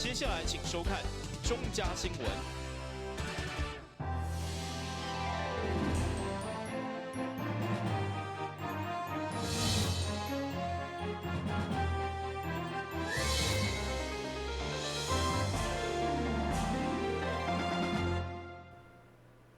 接下来请收看中嘉新闻。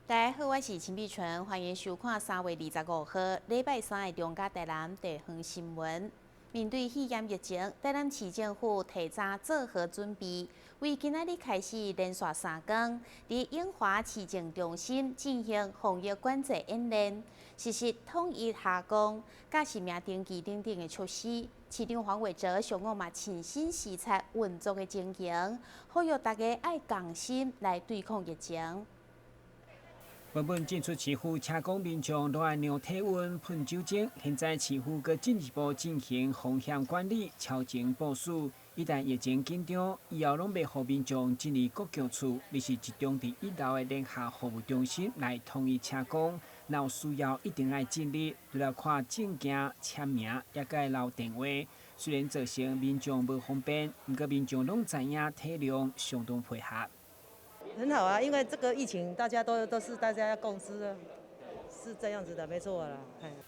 大家好，我是陈碧纯，欢迎收看3月25号礼拜三的中嘉台南地方新闻。面对肺炎疫情，台南市政府提早做好准备，为今仔日开始连续3天，伫永华市政中心进行防疫管制演练，实施统一下工、甲实名登记等等的措施。市长黄伟哲上午嘛亲身视察运作的情形，呼吁大家爱共心来对抗疫情。原本进出市府车公民众都按量体温、喷酒精，现在市府佮进一步进行风险管理、超前部署。一旦疫情紧张，以后拢袂互民众进入各局处，你是集中伫1楼的联合服务中心来统一车公。若有需要，一定要尽力，除了看证件、签名，也该留电话。虽然造成民众无方便，不过民众拢知影体谅，相当配合。很好啊，因为这个疫情，大家都是大家要共知的，是这样子的，没错啦。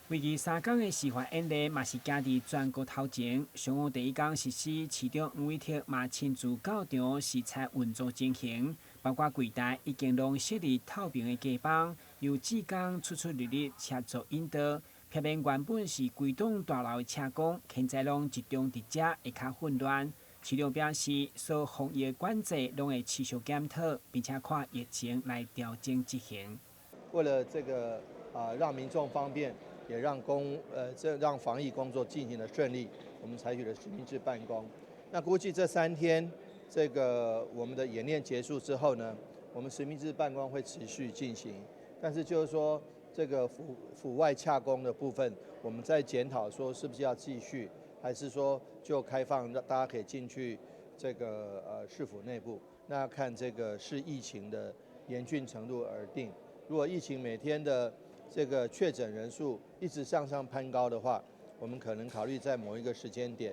为期3天的示范演练，嘛是行伫全国头前。上午第1天实施，市长黄伟哲嘛亲自到场视察运作情形，包括柜台已经拢设立透明的架板，由职工出入入协助引导。偏偏原本是规栋大楼的车工，现在拢集中伫遮，会较混乱。市长表示，所防疫管制拢会持续检讨，并且看疫情来调整执行。为了这个让民众方便，也让让防疫工作进行的顺利，我们采取了实名制办公。那估计这3天，这个我们的演练结束之后呢，我们实名制办公会持续进行。但是就是说，这个府外洽公的部分，我们在检讨说是不是要继续。还是说就开放，让大家可以进去这个市府内部？那要看这个是疫情的严峻程度而定。如果疫情每天的这个确诊人数一直向上攀高的话，我们可能考虑在某一个时间点，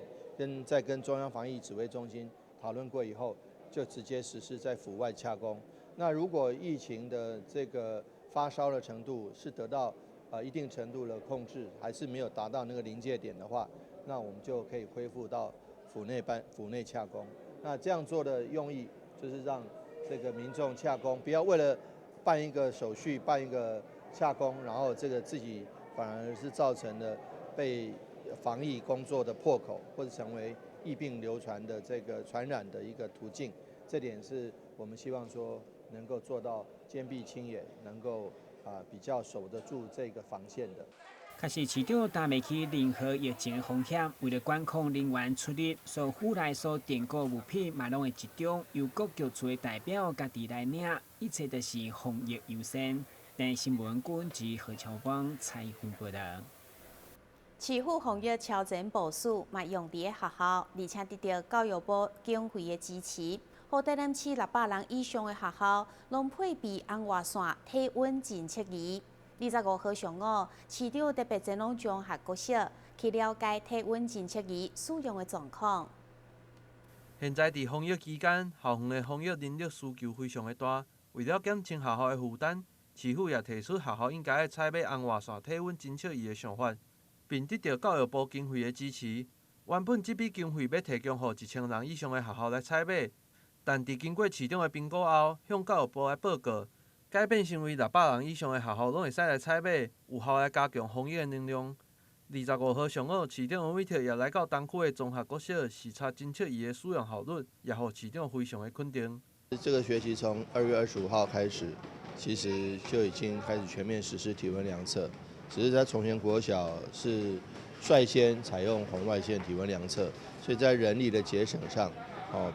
再跟中央防疫指挥中心讨论过以后，就直接实施在府外洽公。那如果疫情的这个发烧的程度是得到一定程度的控制，还是没有达到那个临界点的话，那我们就可以恢复到府内洽公。那这样做的用意就是让这个民众洽公，不要为了办一个手续、办一个洽公，然后这个自己反而是造成了被防疫工作的破口，或者成为疫病流传的这个传染的一个途径。这点是我们希望说能够做到坚壁清野，能够比较守得住这个防线的。确实，市长担袂起任何疫情的风险，为了管控人员出入，所府内所订购物品嘛拢会集中由各局处的代表家己来领，一切都是防疫优先。但新闻顾问及何乔邦采访报道。市府防疫超前部署，嘛用伫学校，而且得到教育部经费的支持，互台南市600人以上的学校拢配备红外线体温侦测仪。25号上午，市长特别前往中学国小去了解体温侦测仪使用的状况。现在伫防疫期间，校方的防疫人力需求非常的大，为了减轻学校的负担，市府也提出学校应该要采买红外线体温侦测仪的想法，并得到教育部经费的支持。原本这笔经费要提供予1000人以上的学校来采买，但伫经过市长的评估后，向教育部来报告。改变成为600人以上的学校拢会使来采买，有效来加强防疫的能量。25号上午，市长黄伟哲也来到东区的中学国小视察侦测仪的使用效率，也予市长非常的肯定。这个学期从2月25号开始，其实就已经开始全面实施体温量测，只是在崇贤国小是率先采用红外线体温量测，所以在人力的节省上，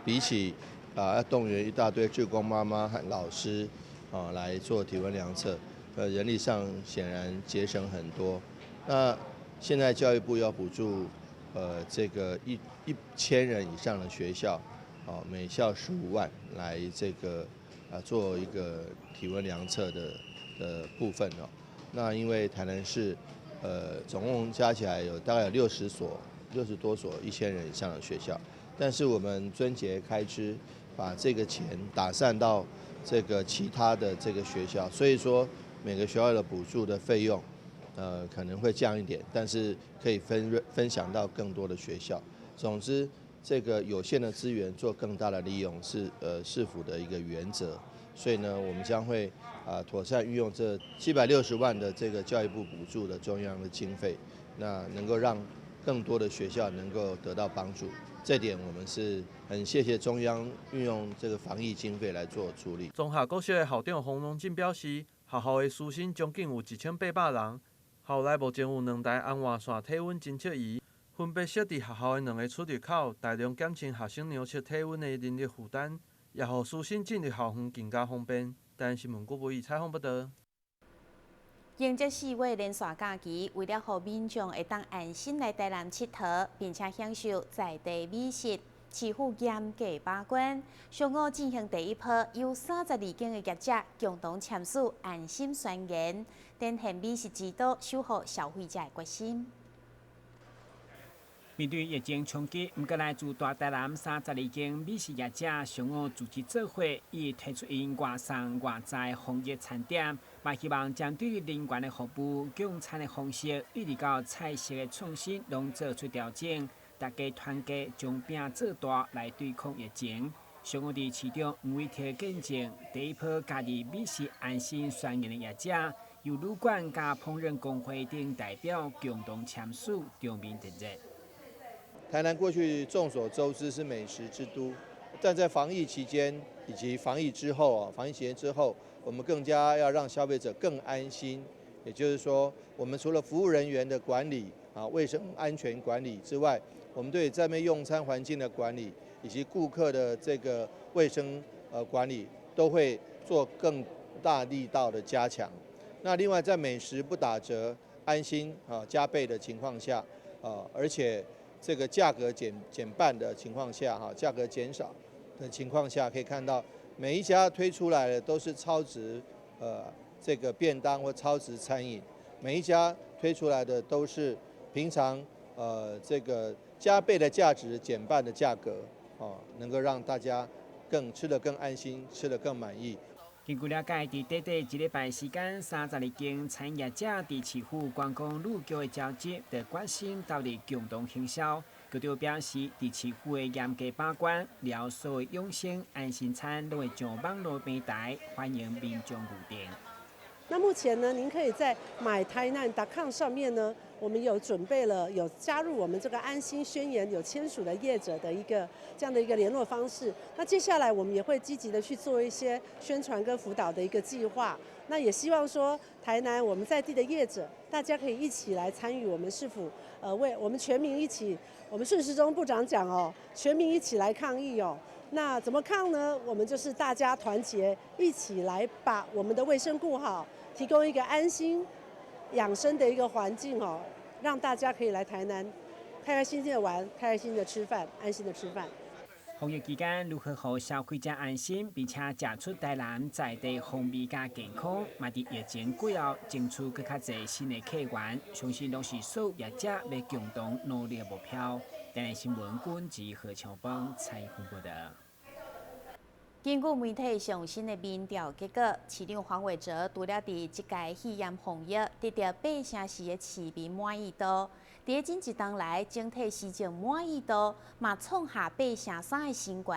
比起要动员一大堆志工妈妈和老师。来做体温量测，人力上显然节省很多。那现在教育部要补助，这个1000人以上的学校，每校15万来这个做一个体温量测的部分哦。那因为台南市总共加起来有大概有60多所1000人以上的学校，但是我们春节开支把这个钱打散到这个其他的这个学校，所以说每个学校的补助的费用，可能会降一点，但是可以分享到更多的学校。总之，这个有限的资源做更大的利用是市府的一个原则。所以呢，我们将会妥善运用这760万的这个教育部补助的中央的经费，那能够让更多的学校能够得到帮助。这点我们是很谢谢中央运用这个防疫经费来做处理。中下国小的校长洪荣进表示，学校的师生将近有1800人，校内目前有2台红外线体温侦测仪，分别设伫学校的2个出入口，大量减轻学生量测体温的人力负担，也让师生进入校园更加方便。台湾新闻郭伟采访报道。迎接4月连续假期，为了让民众会当安心来台南佚佗，并且享受在地美食，市府严格把关。上午进行第一波，由32间的业者共同签署安心宣言，展现美食之都守护消费者的决心。面对疫情冲击，毋过来自大台南32间美食业者上午组织做伙，以推出因外送外在防疫餐点，嘛希望将对人员的服务、供餐的方式，一直到菜色的创新，拢做出调整。大家团结将饼做大，来对抗疫情。上午伫市场黄伟铁见证第一波家己美食安心宣言的业者，由旅馆加烹饪工会等代表共同签署中民特热。台南过去众所周知是美食之都，但在防疫期间以及防疫之后防疫期间之后，我们更加要让消费者更安心。也就是说，我们除了服务人员的管理卫生安全管理之外，我们对在内用餐环境的管理以及顾客的这个卫生管理，都会做更大力道的加强。那另外，在美食不打折、安心加倍的情况下，而且这个价格减半的情况下，价格减少的情况下，可以看到每一家推出来的都是超值这个便当或超值餐饮，每一家推出来的都是平常这个加倍的价值减半的价格，能够让大家吃得更安心，吃得更满意。根据了解，伫短短1礼拜时间，32间餐饮业者伫市府观光旅局的召集，就决心投入共同行销。局长表示，伫市府的严格把关，了所有用心安心餐都会上网络平台，欢迎民众入订。那目前呢，您可以在mytainan.com 上面呢，我们有准备了有加入我们这个安心宣言有签署的业者的这样的一个联络方式。那接下来我们也会积极的去做一些宣传跟辅导的一个计划。那也希望说台南我们在地的业者，大家可以一起来参与我们市府为我们全民一起，我们顺时钟部长讲全民一起来抗疫那怎么抗呢？我们就是大家团结，一起来把我们的卫生顾好，提供一个安心养生的一个环境让大家可以来台南开开心心的玩，开开心心的吃饭，安心的吃饭。防疫期间如何让消费者安心，并且吃出台南在地风味加健康，嘛伫疫情过后争取更较侪新的客源，相信拢是所有业者要共同努力的目标。台南新闻军及何强邦采访报道。根据媒体上新的民调结果，市长黄伟哲除了伫这届肺炎防疫得到8成4的市民满意度，伫近一冬来整体市政满意度嘛创下8成3的新高。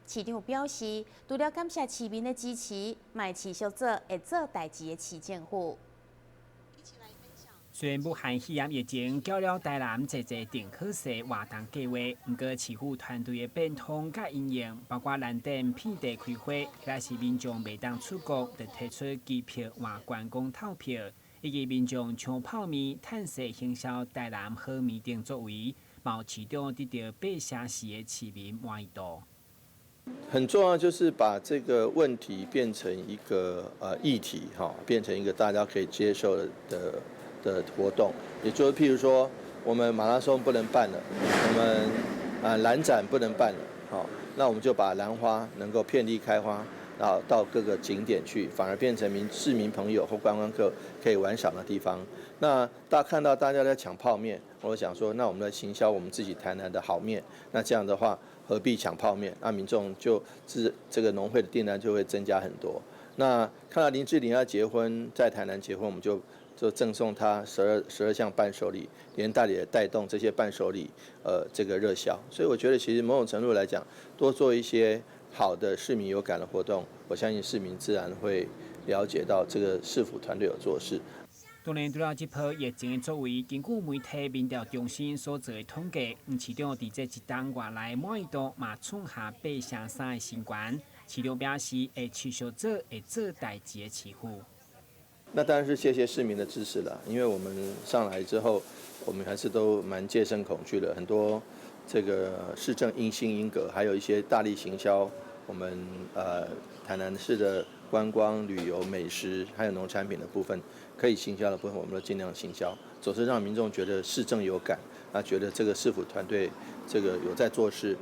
市长表示，除了感谢市民的支持，嘛持续做会做代志的市政府。虽然武汉肺炎疫情叫了台南侪定好势活动计划，不过市府团队的变通甲应用，包括南店遍地开花，迄是民众袂当出国，就推出机票换观光套票，以及民众抢泡面、趁势行销台南好面等作为，毛市长得到8成4的市民满意度。很重要就是把这个问题变成一个议题变成一个大家可以接受的活动，也就是譬如说，我们马拉松不能办了，我们兰展不能办了，那我们就把兰花能够遍地开花，然后到各个景点去，反而变成市民朋友或观光客可以玩耍的地方。那看到大家在抢泡面，我想说，那我们的行销我们自己台南的好面，那这样的话何必抢泡面？那民众这个农会的订单就会增加很多。那看到林志玲要结婚，在台南结婚，我们就赠送她12项伴手礼，连带也带动这些伴手礼这个热销。所以我觉得其实某种程度来讲，多做一些好的市民有感的活动，我相信市民自然会了解到这个市府团队有做事。当然，除了这波疫情的作为，根据媒体民调中心所做的统计，市场伫这一档月来满意度嘛创下8.3的新高。市场表示会持续做代志的市府。那当然是谢谢市民的支持了，因为我们上来之后，我们还是都蛮戒慎恐惧的，很多这个市政因心因格，还有一些大力行销，我们台南市的观光、旅游、美食还有农产品的部分，可以行销的部分，我们都尽量行销，总是让民众觉得市政有感，觉得这个市府团队这个有在做事。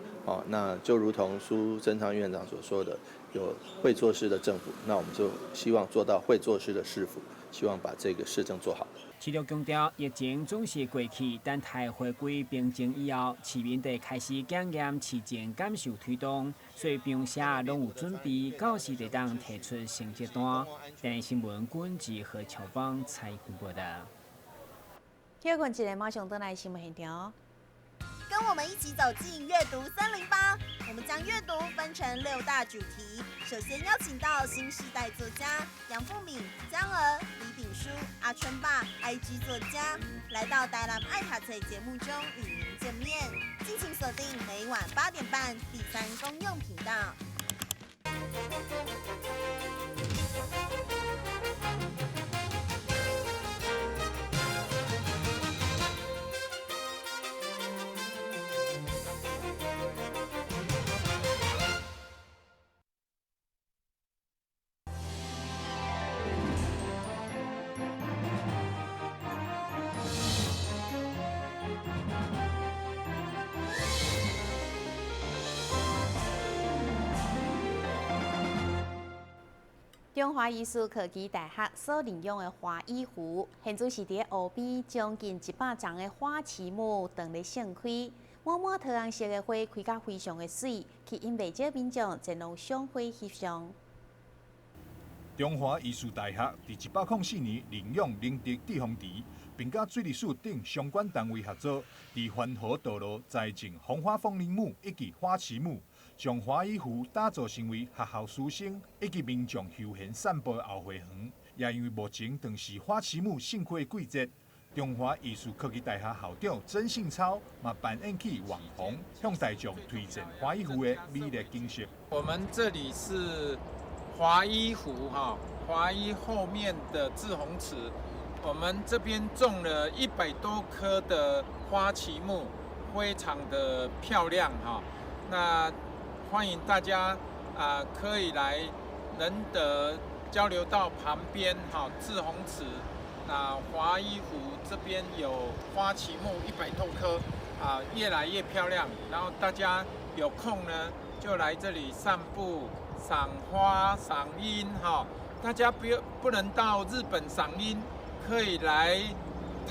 那就如同苏贞昌院长所说的，有会做事的政府，那我们就希望做到会做事的市府，希望把这个市政做好。市长强调，疫情总是过去，但台回归平静以后，市民得开始检验市政感受推动，所以并且拢有准备，到时得当提出成绩单。台新闻管制和侨邦采访报道。听群一个马上登来新闻现场。跟我们一起走进阅读308，我们将阅读分成6大主题。首先邀请到新时代作家杨富敏、江儿、李炳书、阿春爸、IG 作家，来到台南爱读册节目中与您见面。敬请锁定每晚8点半第3公用频道。中华艺术科技大学所利用的花艺壶，现在是伫湖边将近100丛的花旗木当咧盛开，满满桃红色的花开甲非常的水，吸引不少民众前往赏花翕相。中华艺术大学伫1804年领用宁德地方池，并甲水利署等相关单位合作，伫环河道路栽种红花风铃木以及花旗木。将花艺湖打造成为学校师生以及民众休闲散步的后花园，也因为目前正是花旗木盛开的季节，中华艺术科技大学校长曾信超嘛扮演起网红，向大众推荐花艺湖的美丽景色。我们这里是华一湖哈，华一后面的志宏池，我们这边种了100多棵的花旗木，非常的漂亮哈。那欢迎大家可以来仁德交流道旁边志宏池，华一湖这边有花旗木100多棵越来越漂亮。然后大家有空呢，就来这里散步、赏花、赏樱大家不能到日本赏樱，可以来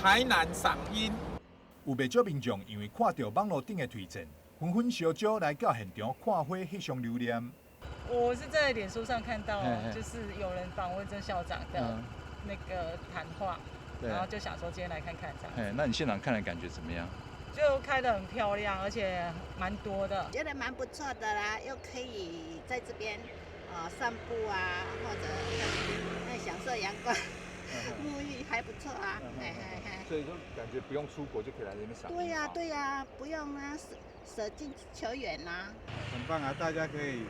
台南赏樱。有不少民众因为看到网络顶的推荐，纷纷小招来到现场看花，翕相留念。我是在脸书上看到，就是有人访问曾校长的那个谈话，然后就想说今天来看看这样。那你现场看的感觉怎么样？就开得很漂亮，而且蛮多的，觉得蛮不错的啦，又可以在这边散步啊，或者享受阳光，沐浴还不错啊。所以就感觉不用出国就可以来这边赏樱。对呀，不用啊，舍近求远啦。很棒啊，大家可以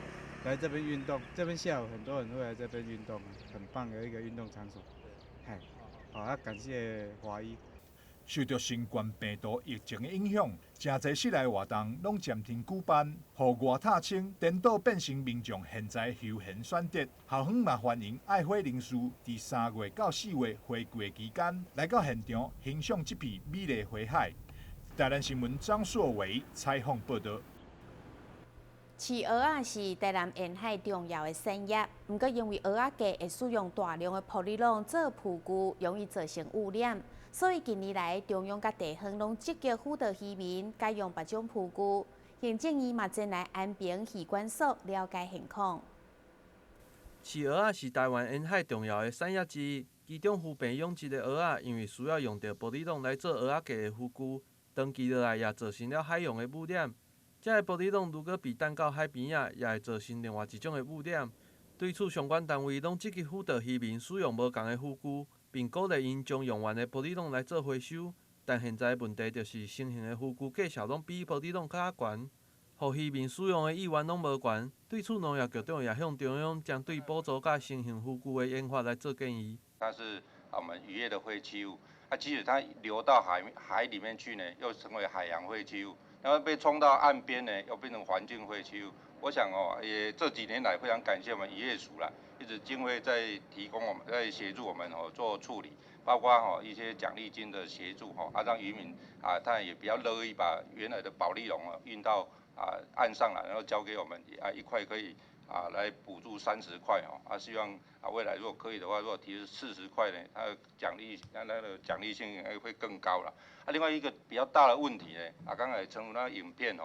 来这边运动，这边下午很多人会来这边运动，很棒的一个运动场所。好，感谢华医。受到新冠病毒疫情的影响，真侪室内活动拢暂停举办，户外踏青颠倒变成民众现在休闲选择。校方嘛欢迎爱花人士伫3月到4月花季期间来到现场欣赏这片美丽花海。台南新闻张硕伟采访报道。饲蚵仔是台南沿海重要的产业，不过因为蚵仔价会使用大量的玻璃龙做浮具，容易造成污染，所以近年来中央甲地方拢积极辅导渔民改用别种浮具。行政院嘛前来安平渔管所了解现况。饲蚵仔是台湾沿海重要的产业之一，其中浮病养殖的蚵仔，因为需要用到玻璃龙来做蚵仔架的浮具，长期落来也造成了海洋的污染。这个玻璃龙如果被弹到海边啊，也会造成另外一种的污染。对此，相关单位拢积极辅导渔民使用无同的浮具，并鼓励因将用完的玻璃龙来做回收。但现在的问题就是，成型的浮具价钱拢比玻璃龙较悬，互渔民使用的意愿拢无悬。对此，农业局长也向中央针对补助甲成型浮具的研发来做建议。它是我们渔业的废弃物，即使它流到海里面去呢，又成为海洋废弃物。然后被冲到岸边呢，又变成环境废弃物。我想也这几年来非常感谢我们渔业署啦，一直经费在提供我们，在协助我们做处理，包括一些奖励金的协助让渔民他也比较乐意把原来的保利龙运到岸上来，然后交给我们一块可以来补助30块希望未来如果可以的话，如果提40块呢，它的奖励性会更高了。另外一个比较大的问题呢，刚才陈如那影片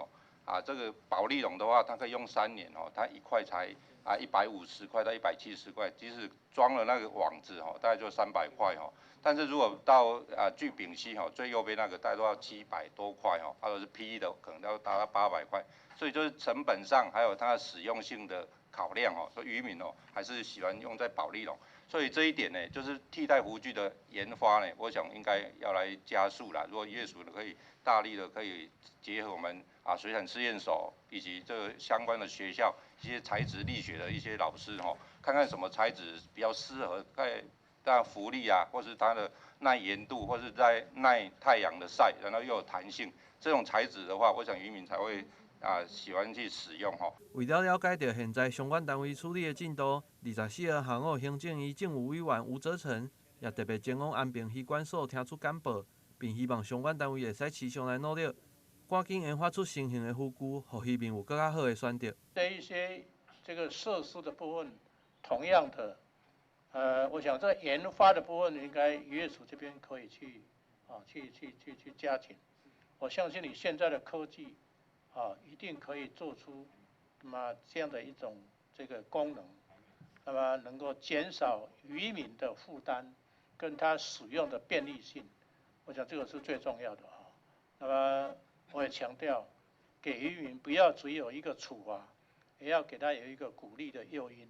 这个保利龙的话，它可以用3年它一块才150块到170块，即使装了那个网子大概就300块但是如果到聚丙烯最右边那个大概都要700多块或者是 PE 的可能要达到800块，所以就是成本上还有它的使用性的考量所以渔民还是喜欢用在保利龙。所以这一点呢，就是替代浮具的研发呢，我想应该要来加速啦。如果渔业署可以大力的可以结合我们水产试验所以及这个相关的学校一些材质力学的一些老师看看什么材质比较适合在浮力或是它的耐盐度，或是在耐太阳的晒，然后又有弹性，这种材质的话，我想渔民才会喜欢去使用为了了解到现在相关单位处理的进度，24号下午，行政院政务委员吴泽成也特别前往安平渔管所听取简报，并希望相关单位会使持续来努力，赶紧研发出新型的浮具，让渔民有更加好的选择。对一些这个设施的部分，同样的，我想这研发的部分应该渔业署这边可以去加紧。我相信你现在的科技一定可以做出这样的一种这个功能，那么能够减少渔民的负担，跟他使用的便利性，我想这个是最重要的那么我也强调，给渔民不要只有一个处罚，也要给他有一个鼓励的诱因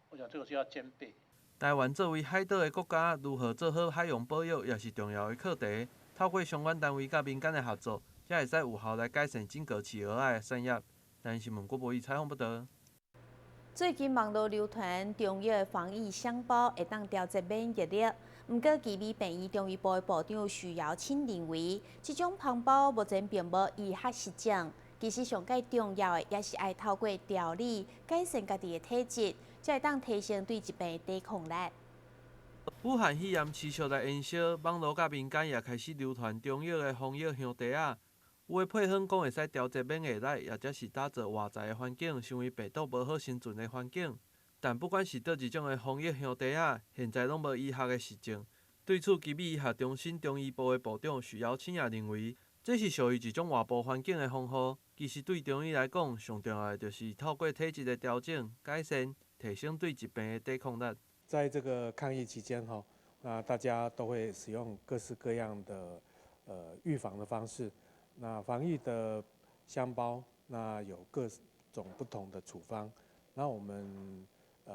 我想这个是要兼备。台湾作为海岛的国家，如何做好海洋保育也是重要的课题。透过相关单位甲民间的合作，才会使有效来改善整个饲蚵仔的产业。台湾新闻郭博义采访报道。最近网络流传中药的防疫箱包会当调节免疫力，不过奇美病院中医部的部长徐尧清认为，这种香包目前并无医学实证。其实上介重要的也是爱透过调理改善家己的体质，才会当提升对疾病的抵抗力。武汉肺炎持续来延烧，网络甲民间也开始流传中药的防疫香袋仔，有的配方讲会使调节免疫力，或者是打造外在的环境，成为病毒无好生存的环境。但不管是倒一种的防疫香袋仔，现在拢无医学的实证。对此，奇美医学中心中医部的部长徐尧清也认为，这是属于一种外部环境的防护。其实对中医来讲，上重要的就是透过体质的调整、改善，提升对疾病的抵抗力。在这个抗疫期间那大家都会使用各式各样的预防的方式。那防疫的箱包，那有各种不同的处方。那我们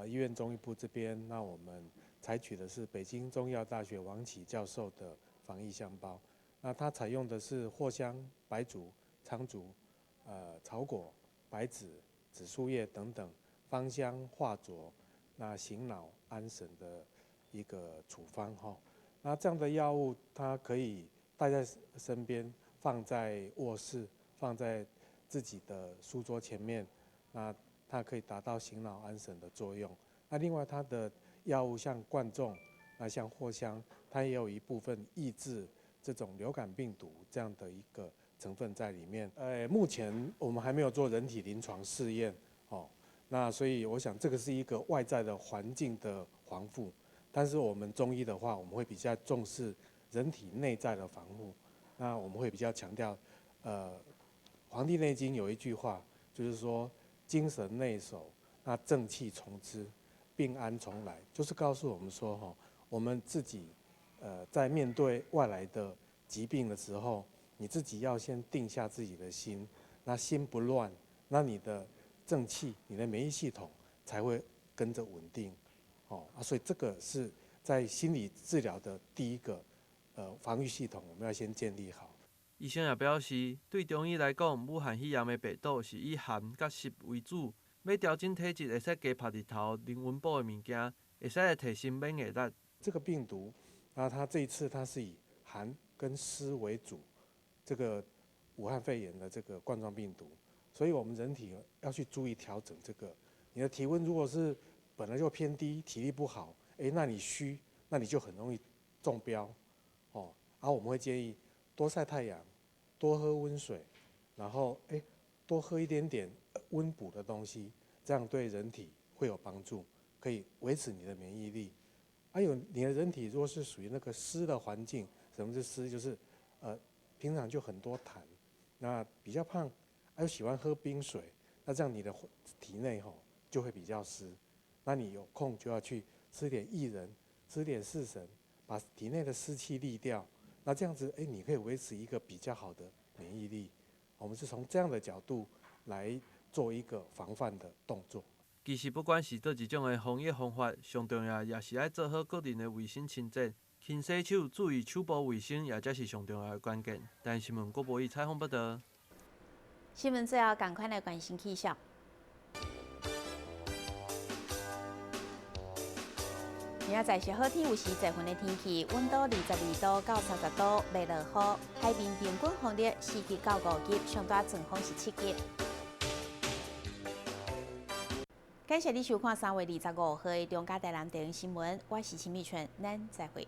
医院中医部这边，那我们采取的是北京中医药大学王启教授的防疫箱包。那它采用的是藿香、白术、苍术、草果、白芷、紫苏叶等等芳香化浊、醒脑安神的一个处方那这样的药物，它可以带在身边，放在卧室，放在自己的书桌前面，那它可以达到醒脑安神的作用。那另外它的药物像贯众，像藿香，它也有一部分抑制这种流感病毒这样的一个成分在里面。目前我们还没有做人体临床试验，那所以我想这个是一个外在的环境的防护，但是我们中医的话，我们会比较重视人体内在的防护。那我们会比较强调，《黄帝内经》有一句话，就是说精神内守，那正气从之，病安从来，就是告诉我们说我们自己在面对外来的疾病的时候，你自己要先定下自己的心，那心不乱，那你的正气，你的免疫系统才会跟着稳定，所以这个是在心理治疗的第一个防御系统，我们要先建立好。医生也表示，对中医来讲，武汉肺炎的病毒是以寒甲湿为主，要调整体质，会使加晒日头、零温补的物件，会使来提升免疫力。这个病毒，它这一次它是以寒跟湿为主，这个武汉肺炎的这个冠状病毒。所以我们人体要去注意调整这个，你的体温如果是本来就偏低，体力不好，那你虚，那你就很容易中标，然后我们会建议多晒太阳，多喝温水，然后多喝一点点温补的东西，这样对人体会有帮助，可以维持你的免疫力。还有你的人体如果是属于那个湿的环境，什么是湿？就是平常就很多痰，那比较胖。又喜欢喝冰水，那这样你的体内就会比较湿。那你有空就要去吃点薏仁，吃点四神，把体内的湿气利掉。那这样子，你可以维持一个比较好的免疫力。我们是从这样的角度来做一个防范的动作。其实不管是倒一种的防疫方法，上重要也是要做好个人的卫生清洁，勤洗手，注意手部卫生，也才是上重要的关键。台视新闻郭博义采访报道。新闻最后赶快来关心气象。明仔载是好天，有时侪云的天气，温度22度到30度，袂落雨。海面平均风力4级到5级，上大阵风是7级。感谢你收看3月25号的中嘉台南地方新闻，我是陈美纯，咱再会。